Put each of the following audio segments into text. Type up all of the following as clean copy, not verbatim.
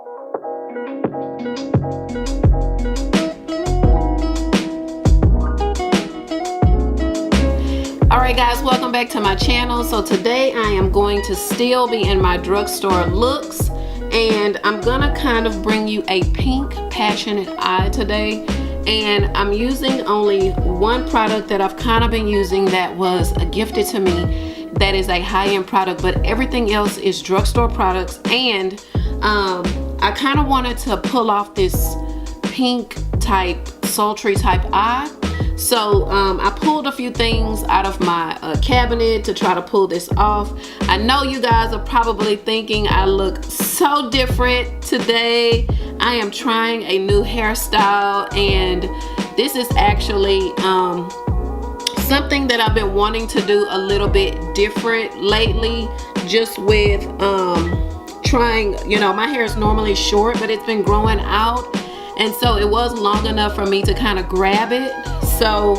Alright guys, welcome back to my channel. So today I am going to still be in my drugstore looks, and I'm gonna kind of bring you a pink passionate eye today. And I'm using only one product that I've kind of been using that was gifted to me, that is a high-end product, but everything else is drugstore products. And I kind of wanted to pull off this pink type, sultry type eye. So I pulled a few things out of my cabinet to try to pull this off. I know you guys are probably thinking I look so different today. I am trying a new hairstyle, and this is actually something that I've been wanting to do a little bit different lately, just with trying, you know, my hair is normally short, but it's been growing out, and so it was long enough for me to kind of grab it. So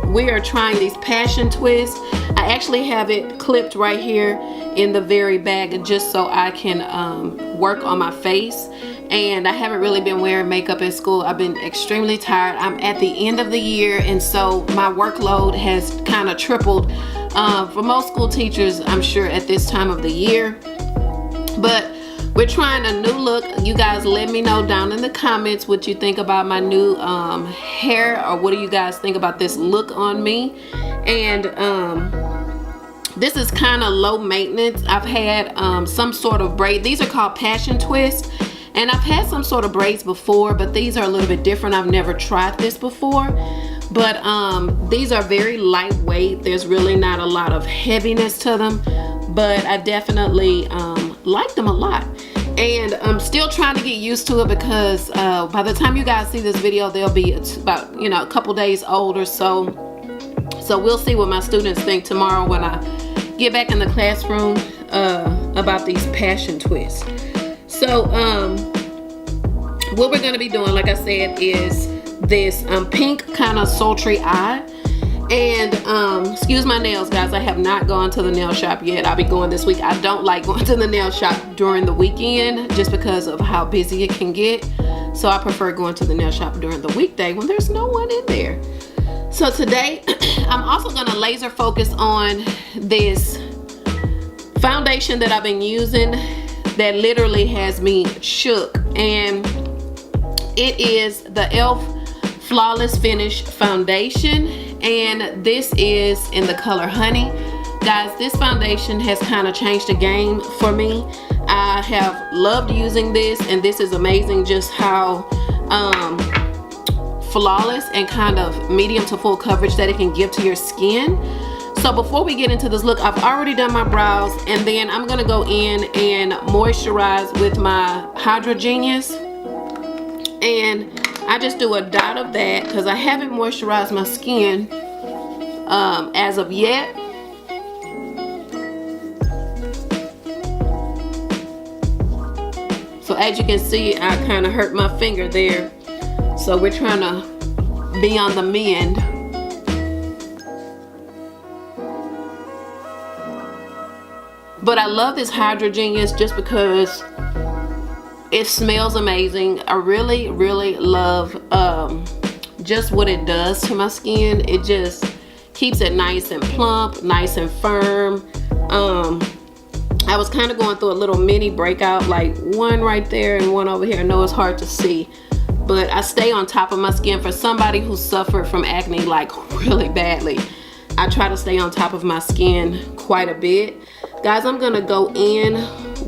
we are trying these passion twists. I actually have it clipped right here in the very back just so I can work on my face. And I haven't really been wearing makeup at school. I've been extremely tired. I'm at the end of the year, and so my workload has kind of tripled for most school teachers, I'm sure, at this time of the year. But we're trying a new look. You guys let me know down in the comments what you think about my new hair, or what do you guys think about this look on me. And this is kind of low maintenance. I've had some sort of braid. These are called passion twists, and I've had some sort of braids before, but these are a little bit different. I've never tried this before, but these are very lightweight. There's really not a lot of heaviness to them, but I definitely like them a lot. And I'm still trying to get used to it, because by the time you guys see this video, they'll be about, you know, a couple days old or so. So we'll see what my students think tomorrow when I get back in the classroom about these passion twists. So what we're going to be doing, like I said, is this pink kind of sultry eye. And excuse my nails, guys, I have not gone to the nail shop yet. I'll be going this week. I don't like going to the nail shop during the weekend just because of how busy it can get. So I prefer going to the nail shop during the weekday when there's no one in there. So today I'm also going to laser focus on this foundation that I've been using that literally has me shook, and it is the e.l.f. Flawless Finish Foundation, and this is in the color Honey. Guys, this foundation has kind of changed the game for me. I have loved using this, and this is amazing just how flawless and kind of medium to full coverage that it can give to your skin. So before we get into this look, I've already done my brows, and then I'm gonna go in and moisturize with my Hydra Genius. And I just do a dot of that because I haven't moisturized my skin as of yet. So as you can see, I kind of hurt my finger there. So we're trying to be on the mend. But I love this Hydra Genius just because it smells amazing. I really, really love just what it does to my skin. It just keeps it nice and plump, nice and firm. I was kind of going through a little mini breakout, like one right there and one over here. I know it's hard to see, but I stay on top of my skin. For somebody who suffered from acne like really badly, I try to stay on top of my skin quite a bit. Guys, I'm gonna go in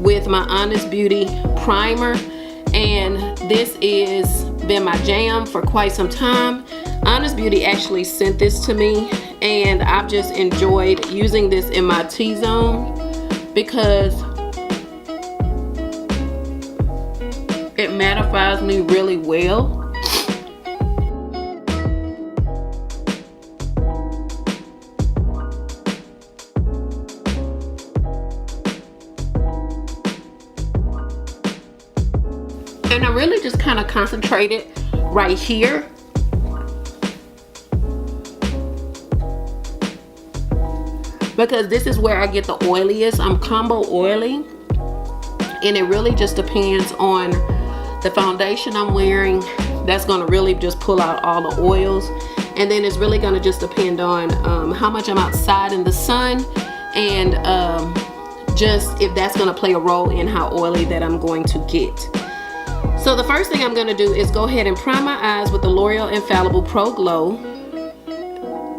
with my Honest Beauty primer, and this is been my jam for quite some time. Honest Beauty actually sent this to me, and I've just enjoyed using this in my T-zone because it mattifies me really well. And I really just kind of concentrated right here. Because this is where I get the oiliest. I'm combo oily. And it really just depends on the foundation I'm wearing. That's going to really just pull out all the oils. And then it's really going to just depend on how much I'm outside in the sun, and just if that's going to play a role in how oily that I'm going to get. So the first thing I'm going to do is go ahead and prime my eyes with the L'Oreal Infallible Pro Glow.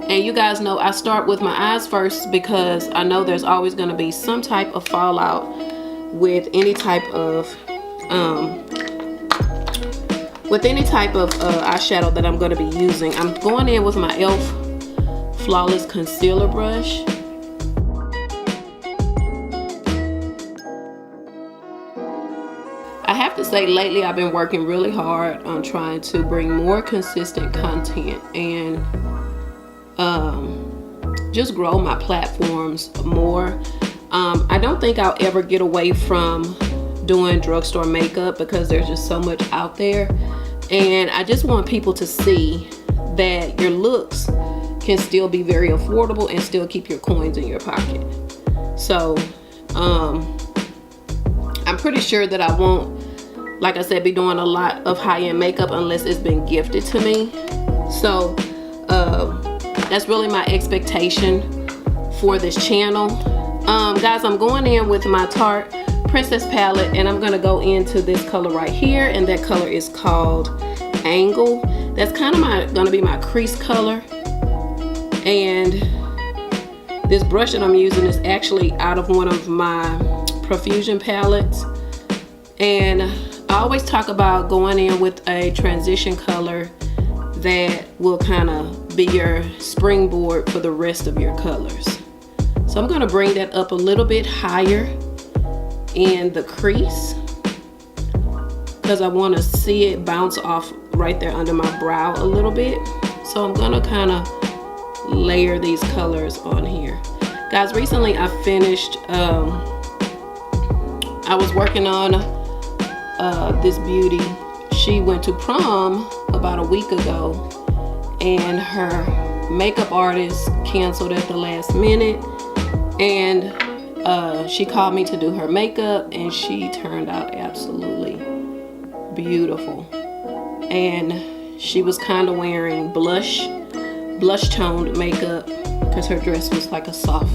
And you guys know I start with my eyes first because I know there's always going to be some type of fallout with any type of eyeshadow that I'm going to be using. I'm going in with my e.l.f. Flawless Concealer Brush. I have to say, lately I've been working really hard on trying to bring more consistent content and just grow my platforms more. I don't think I'll ever get away from doing drugstore makeup because there's just so much out there, and I just want people to see that your looks can still be very affordable and still keep your coins in your pocket. So I'm pretty sure that I won't, like I said, be doing a lot of high-end makeup unless it's been gifted to me. So that's really my expectation for this channel. Guys, I'm going in with my Tarte Princess palette, and I'm gonna go into this color right here, and that color is called Angle. That's kind of gonna be my crease color. And this brush that I'm using is actually out of one of my Profusion palettes. And I always talk about going in with a transition color that will kind of be your springboard for the rest of your colors. So I'm going to bring that up a little bit higher in the crease because I want to see it bounce off right there under my brow a little bit. So I'm going to kind of layer these colors on here. Guys, recently I finished, I was working on this beauty. She went to prom about a week ago, and her makeup artist canceled at the last minute, and she called me to do her makeup, and she turned out absolutely beautiful. And she was kind of wearing blush toned makeup because her dress was like a soft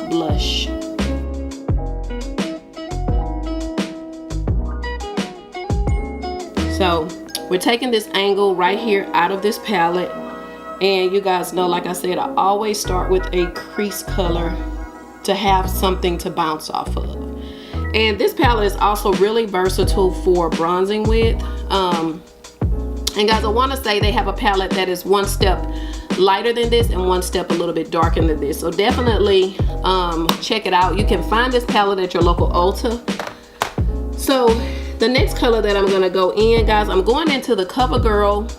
blush. So we're taking this Angle right here out of this palette, and you guys know, like I said, I always start with a crease color to have something to bounce off of. And this palette is also really versatile for bronzing with. And guys, I want to say they have a palette that is one step lighter than this and one step a little bit darker than this. So definitely check it out. You can find this palette at your local Ulta. So the next color that I'm gonna go in, guys, I'm going into the Covergirl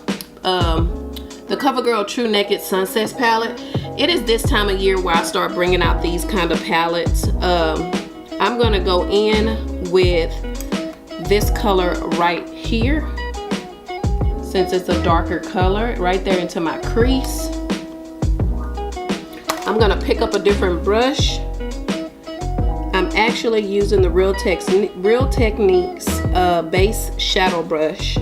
True Naked Sunsets palette. It is this time of year where I start bringing out these kind of palettes. I'm gonna go in with this color right here, since it's a darker color, right there into my crease. I'm gonna pick up a different brush. I'm actually using the Real Techniques base shadow brush.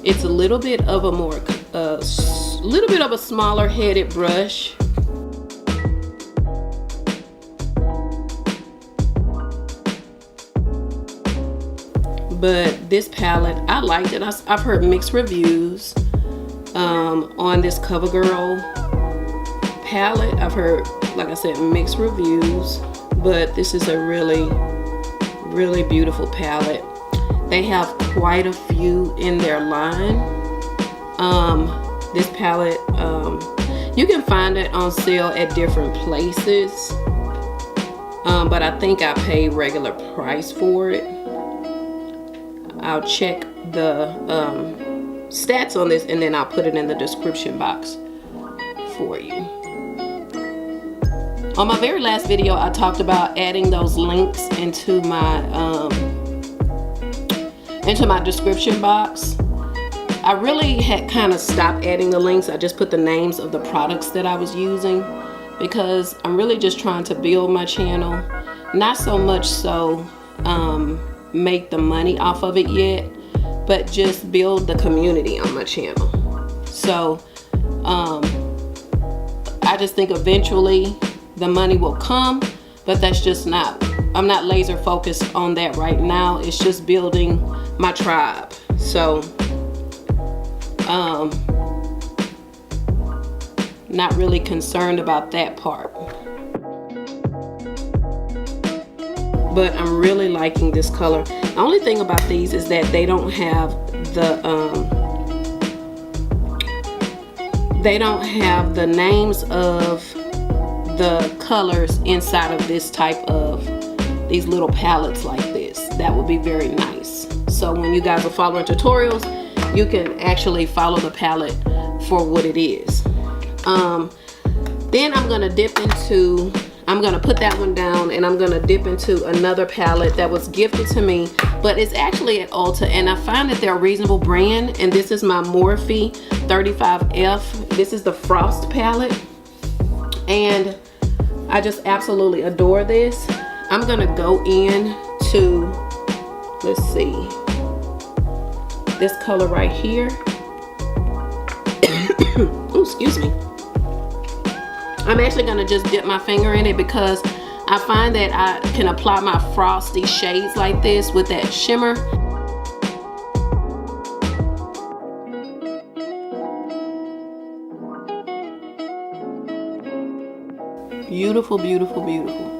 It's a little bit of a more, little bit of a smaller headed brush. But this palette, I liked it. I've heard mixed reviews on this Covergirl palette. I've heard, like I said, mixed reviews, but this is a really, really beautiful palette. They have quite a few in their line. This palette, you can find it on sale at different places, but I think I paid regular price for it. I'll check the stats on this, and then I'll put it in the description box for you. On my very last video, I talked about adding those links into my description box. I really had kind of stopped adding the links. I just put the names of the products that I was using because I'm really just trying to build my channel, not so much so make the money off of it yet, but just build the community on my channel. So I just think eventually the money will come, but that's just not, I'm not laser focused on that right now. It's just building my tribe. So not really concerned about that part. But I'm really liking this color. The only thing about these is that they don't have the names of the colors inside of this type of these little palettes like this. That would be very nice. So when you guys are following tutorials, you can actually follow the palette for what it is. Then I'm gonna dip into, I'm gonna put that one down, and I'm gonna dip into another palette that was gifted to me, but it's actually at Ulta, and I find that they're a reasonable brand. And this is my Morphe 35F. This is the Frost palette, and I just absolutely adore this. I'm gonna go in to, let's see, this color right here. Ooh, excuse me. I'm actually gonna just dip my finger in it because I find that I can apply my frosty shades like this with that shimmer. Beautiful, beautiful, beautiful.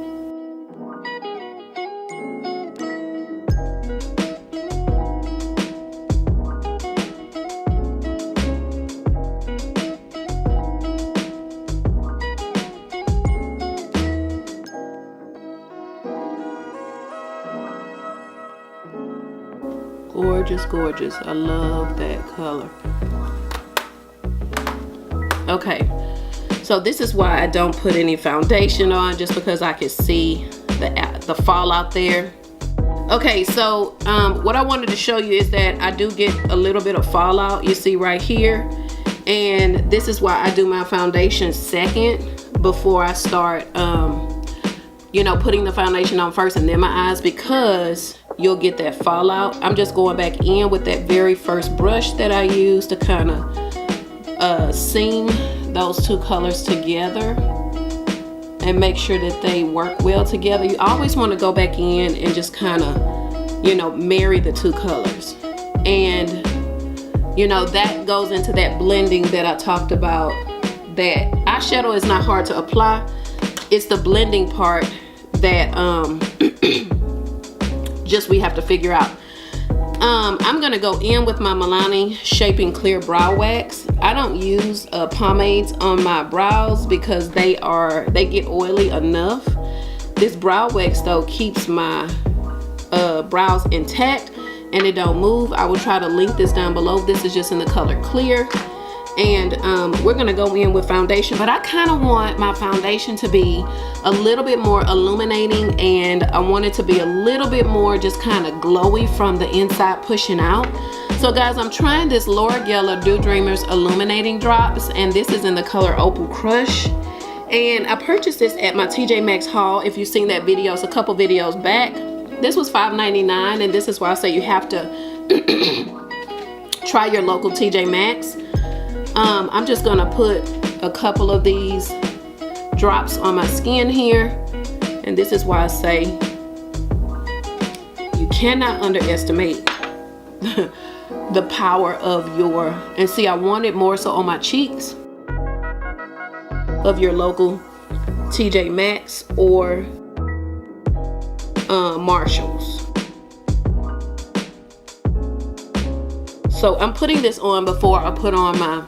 Gorgeous, gorgeous. I love that color. Okay, so this is why I don't put any foundation on, just because I can see the fallout there. Okay, so what I wanted to show you is that I do get a little bit of fallout, you see right here, and this is why I do my foundation second before I start you know, putting the foundation on first and then my eyes, because you'll get that fallout. I'm just going back in with that very first brush that I used to kind of seam those two colors together and make sure that they work well together. You always want to go back in and just kind of, you know, marry the two colors. And you know, that goes into that blending that I talked about, that eyeshadow is not hard to apply. It's the blending part that just we have to figure out. I'm gonna go in with my Milani Shaping Clear Brow Wax. I don't use pomades on my brows because they get oily enough. This brow wax though keeps my brows intact and it don't move. I will try to link this down below. This is just in the color Clear. And we're gonna go in with foundation, but I kind of want my foundation to be a little bit more illuminating, and I want it to be a little bit more just kind of glowy from the inside pushing out. So guys, I'm trying this Loreal Dew Dreamers Illuminating Drops, and this is in the color Opal Crush. And I purchased this at my TJ Maxx haul. If you've seen that video, it's a couple videos back. This was $5.99, and this is why I say you have to try your local TJ Maxx. I'm just gonna put a couple of these drops on my skin here, and this is why I say you cannot underestimate the power of your, and see, I want it more so on my cheeks, of your local TJ Maxx or Marshalls. So I'm putting this on before I put on my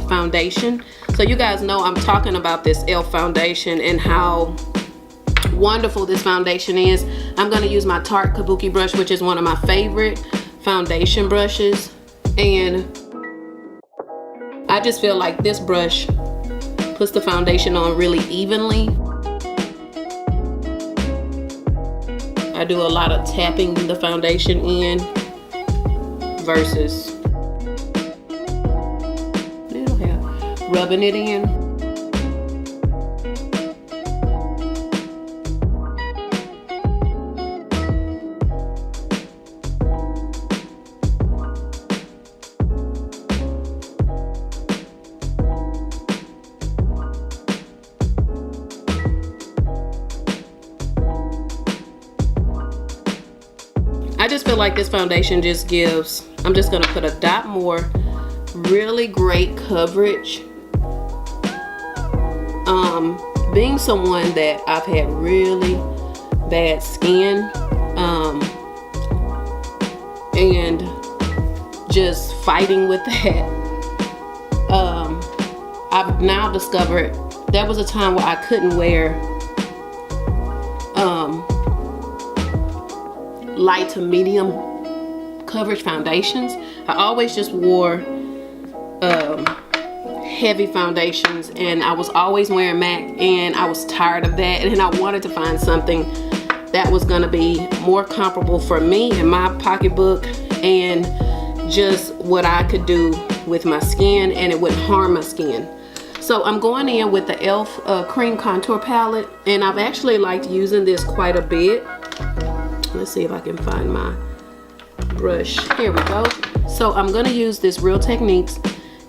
foundation. So you guys know I'm talking about this e.l.f. foundation and how wonderful this foundation is. I'm going to use my Tarte Kabuki brush, which is one of my favorite foundation brushes, and I just feel like this brush puts the foundation on really evenly. I do a lot of tapping the foundation in versus rubbing it in. I just feel like this foundation just gives, I'm just gonna put a dot more, really great coverage. Being someone that I've had really bad skin, and just fighting with that, I've now discovered there was a time where I couldn't wear light to medium coverage foundations. I always just wore heavy foundations, and I was always wearing MAC, and I was tired of that, and I wanted to find something that was gonna be more comparable for me and my pocketbook and just what I could do with my skin, and it wouldn't harm my skin. So I'm going in with the e.l.f. Cream Contour Palette, and I've actually liked using this quite a bit. Let's see if I can find my brush. Here we go. So I'm gonna use this Real Techniques,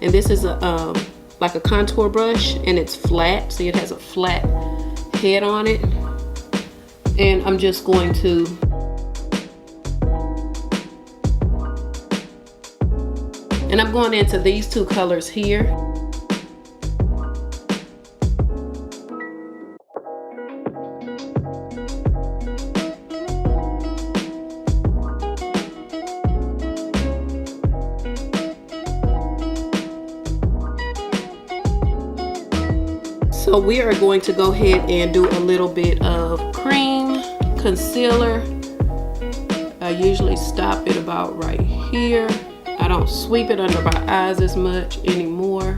and this is a like a contour brush, and it's flat. See, it has a flat head on it. And I'm just going to I'm going into these two colors here. So we are going to go ahead and do a little bit of cream concealer. I usually stop it about right here. I don't sweep it under my eyes as much anymore.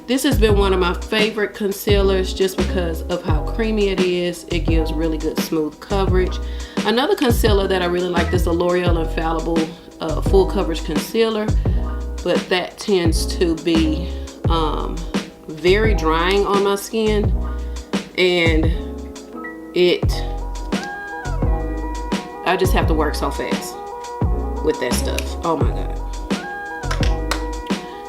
This has been one of my favorite concealers just because of how creamy it is. It gives really good smooth coverage. Another concealer that I really like is the Loreal Infallible full coverage concealer, but that tends to be very drying on my skin, and I just have to work so fast with that stuff. Oh my god.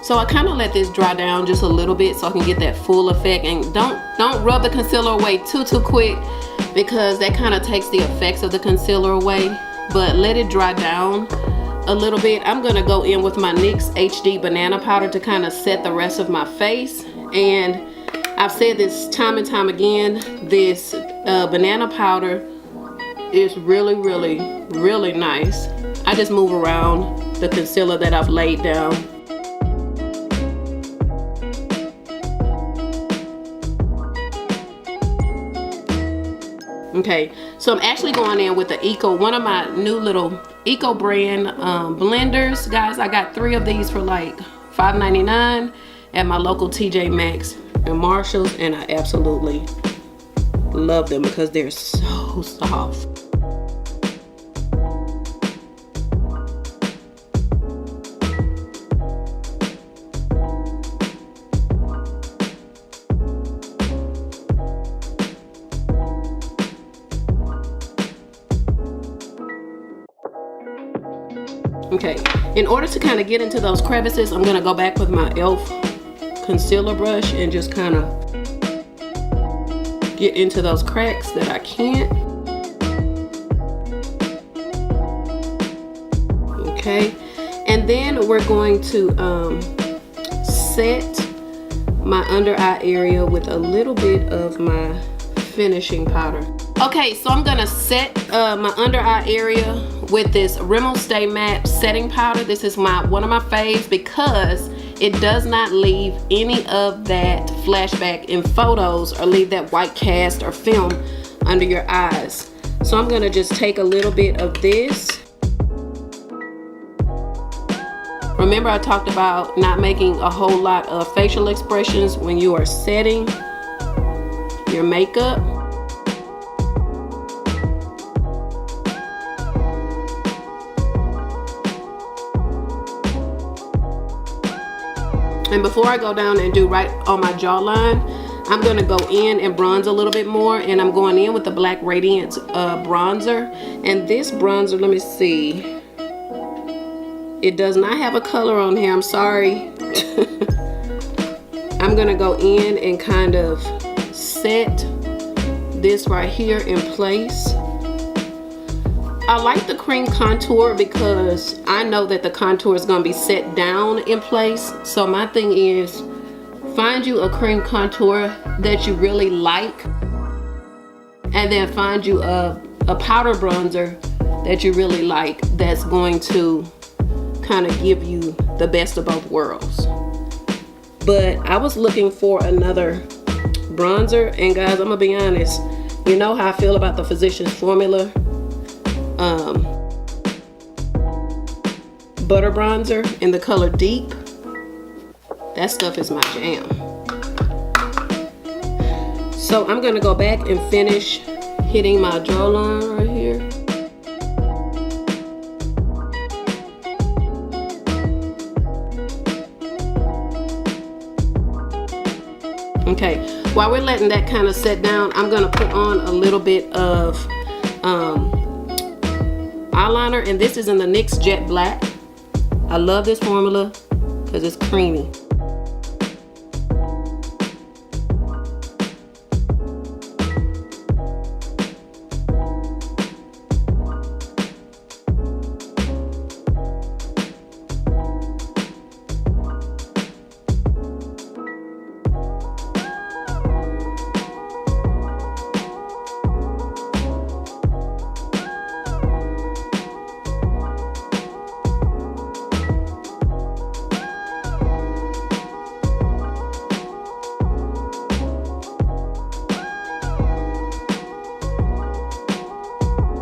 So I kind of let this dry down just a little bit so I can get that full effect, and don't rub the concealer away too quick, because that kind of takes the effects of the concealer away, but let it dry down a little bit. I'm gonna go in with my NYX HD Banana Powder to kind of set the rest of my face. And I've said this time and time again, this banana powder is really nice. I just move around the concealer that I've laid down. Okay, so I'm actually going in with the one of my new little Eco brand blenders. Guys, I got 3 of these for like $5.99 at my local TJ Maxx and Marshalls, and I absolutely love them because they're so soft. Okay, in order to kind of get into those crevices, I'm gonna go back with my e.l.f. concealer brush and just kind of get into those cracks that I can't. Okay, and then we're going to set my under eye area with a little bit of my finishing powder. Okay, so I'm gonna set my under eye area with this Rimmel Stay Matte setting powder. This is one of my faves because it does not leave any of that flashback in photos or leave that white cast or film under your eyes. So I'm gonna just take a little bit of this. Remember, I talked about not making a whole lot of facial expressions when you are setting your makeup. And before I go down and do right on my jawline, I'm gonna go in and bronze a little bit more, and I'm going in with the black Radiance Bronzer. And this bronzer, let me see, it does not have a color on here, I'm sorry. I'm gonna go in and kind of set this right here in place. I like the cream contour because I know that the contour is going to be set down in place. So my thing is, find you a cream contour that you really like, and then find you a powder bronzer that you really like that's going to kind of give you the best of both worlds. But I was looking for another bronzer, and guys, I'm gonna be honest, you know how I feel about the Physicians Formula butter bronzer in the color Deep. That stuff is my jam. So I'm gonna go back and finish hitting my jawline right here. Okay, while we're letting that kind of set down, I'm gonna put on a little bit of eyeliner, and this is in the NYX Jet Black. I love this formula because it's creamy.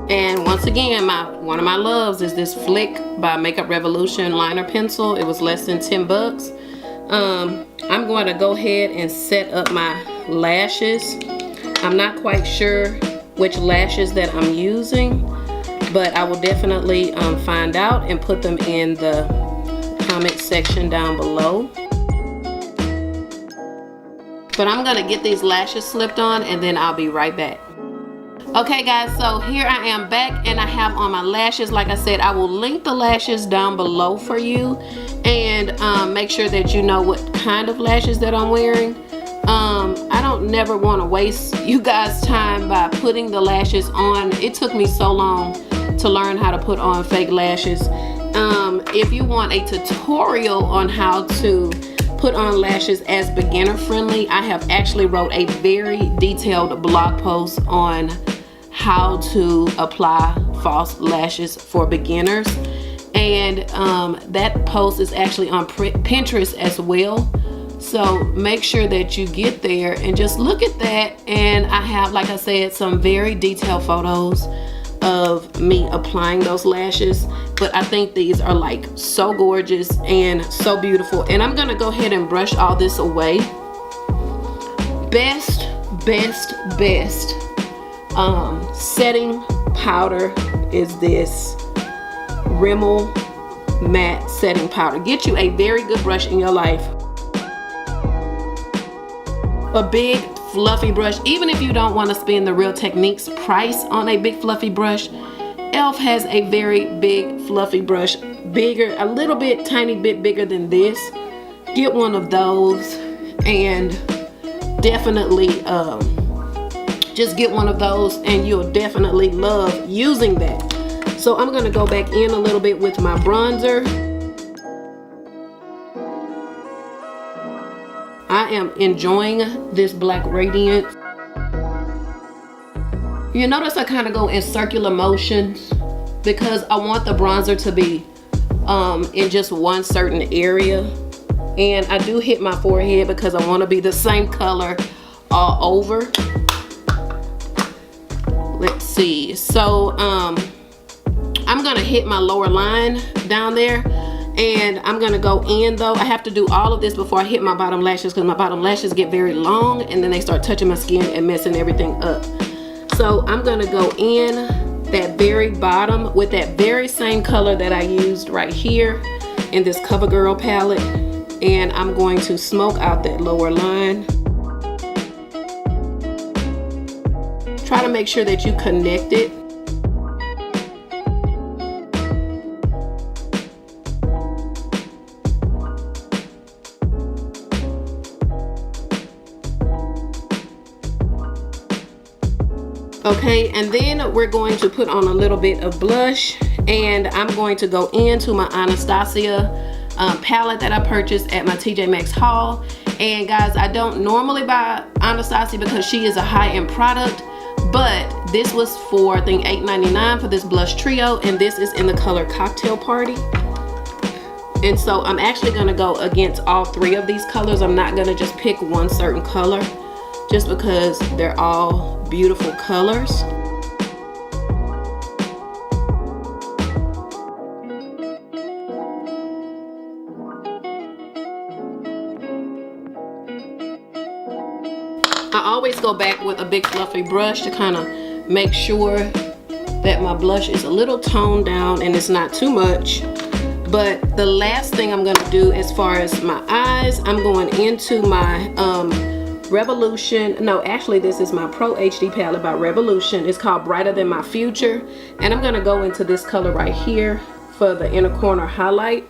And once again, one of my loves is this Flick by Makeup Revolution liner pencil. It was less than 10 bucks. I'm going to go ahead and set up my lashes. I'm not quite sure which lashes that I'm using, but I will definitely find out and put them in the comment section down below. But I'm gonna get these lashes slipped on and then I'll be right back. Okay guys, so here I am back and I have on my lashes. Like I said, I will link the lashes down below for you, and make sure that you know what kind of lashes that I'm wearing. I don't never want to waste you guys time by putting the lashes on. It took me so long to learn how to put on fake lashes. If you want a tutorial on how to put on lashes as beginner friendly, I have actually wrote a very detailed blog post on how to apply false lashes for beginners, and that post is actually on Pinterest as well. So make sure that you get there and just look at that. And I have, like I said, some very detailed photos of me applying those lashes, but I think these are like so gorgeous and so beautiful. And I'm gonna go ahead and brush all this away. Best setting powder is this Rimmel matte setting powder. Get you a very good brush in your life, a big fluffy brush. Even if you don't want to spend the Real Techniques price on a big fluffy brush, e.l.f. has a very big fluffy brush, bigger, a little bit, tiny bit bigger than this. Get one of those, and definitely just get one of those and you'll definitely love using that. So I'm gonna go back in a little bit with my bronzer. I am enjoying this black Radiance. You notice I kind of go in circular motions because I want the bronzer to be in just one certain area. And I do hit my forehead because I want to be the same color all over. Let's see. So I'm gonna hit my lower line down there, and I'm gonna go in though. I have to do all of this before I hit my bottom lashes because my bottom lashes get very long and then they start touching my skin and messing everything up. So I'm gonna go in that very bottom with that very same color that I used right here in this Covergirl palette, and I'm going to smoke out that lower line. Try to make sure that you connect it. Okay, and then we're going to put on a little bit of blush, and I'm going to go into my Anastasia palette that I purchased at my TJ Maxx haul. And guys, I don't normally buy Anastasia because she is a high-end product, but this was for I think $8.99 for this blush trio, and this is in the color Cocktail Party. And so I'm actually going to go against all three of these colors. I'm not going to just pick one certain color just because they're all beautiful colors. I always go back with a big fluffy brush to kind of make sure that my blush is a little toned down and it's not too much. But the last thing I'm going to do as far as my eyes, I'm going into my Revolution. No, actually this is my Pro HD palette by Revolution. It's called Brighter Than My Future. And I'm going to go into this color right here for the inner corner highlight.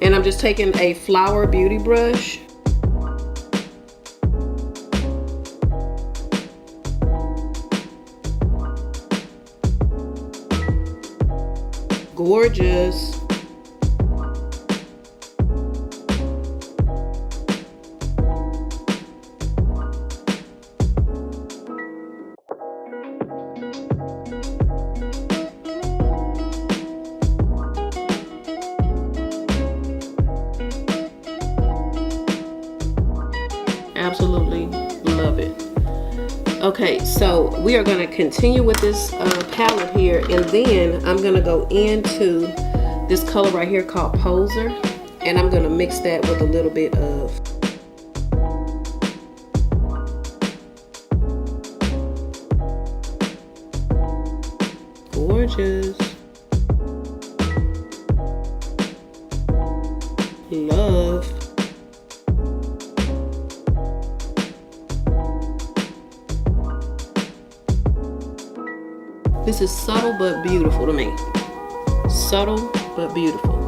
And I'm just taking a Flower Beauty brush. Gorgeous. Absolutely love it. Okay, so we are going to continue with this palette here, and then I'm going to go into this color right here called Poser, and I'm going to mix that with a little bit of Gorgeous. Love. This is subtle but beautiful to me. Subtle but beautiful.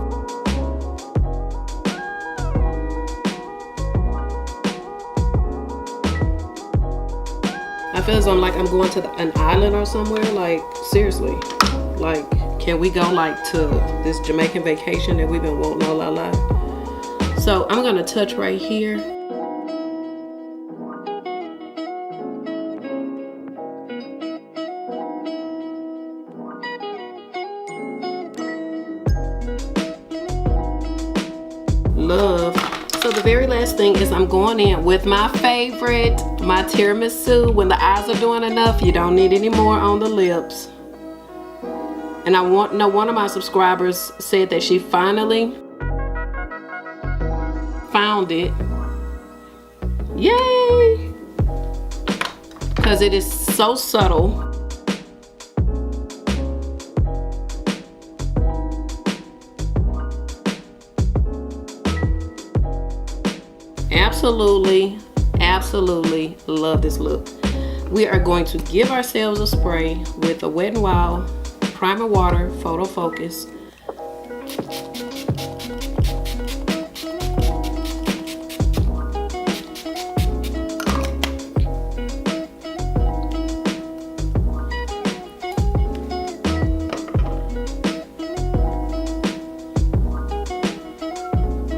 I feel as though I'm going to an island or somewhere. Like, seriously. Like, can we go like to this Jamaican vacation that we've been wanting all our life? So I'm gonna touch right here. Love. So the very last thing is I'm going in with my favorite, my tiramisu. When the eyes are doing enough, you don't need any more on the lips. And I know one of my subscribers said that she finally found it. Yay! Because it is so subtle. Absolutely, absolutely love this look. We are going to give ourselves a spray with a Wet n Wild Primer Water Photo Focus.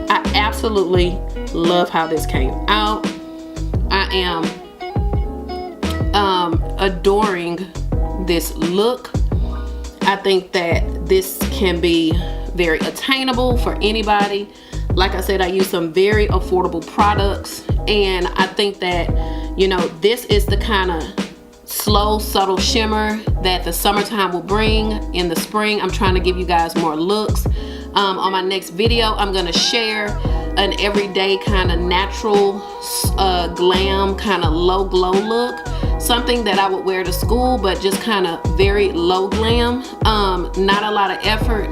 I absolutely love how this came out. I am adoring this look. I think that this can be very attainable for anybody. Like I said, I use some very affordable products, and I think that, you know, this is the kind of slow, subtle shimmer that the summertime will bring in the spring. I'm trying to give you guys more looks. On my next video, I'm gonna share an everyday kind of natural glam, kind of low glow look. Something that I would wear to school, but just kind of very low glam. Not a lot of effort.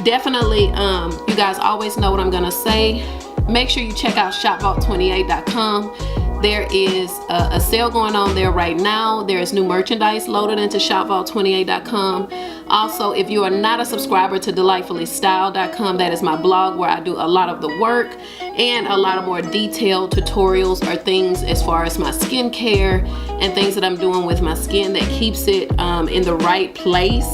Definitely, you guys always know what I'm gonna say. Make sure you check out shopvault28.com. There is a sale going on there right now. There is new merchandise loaded into shopvault28.com. Also, if you are not a subscriber to delightfullystyled.com, that is my blog where I do a lot of the work and a lot of more detailed tutorials or things as far as my skincare and things that I'm doing with my skin that keeps it in the right place.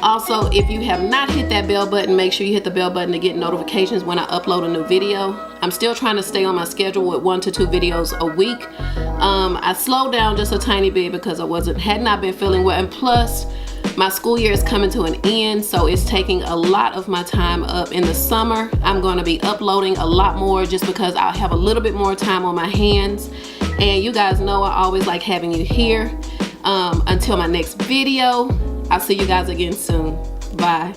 Also, if you have not hit that bell button, make sure you hit the bell button to get notifications when I upload a new video. I'm still trying to stay on my schedule with 1 to 2 videos a week. I slowed down just a tiny bit because I had not been feeling well, and plus my school year is coming to an end, so it's taking a lot of my time up. In the summer, I'm going to be uploading a lot more just because I'll have a little bit more time on my hands. And you guys know I always like having you here. Until my next video, I'll see you guys again soon. Bye.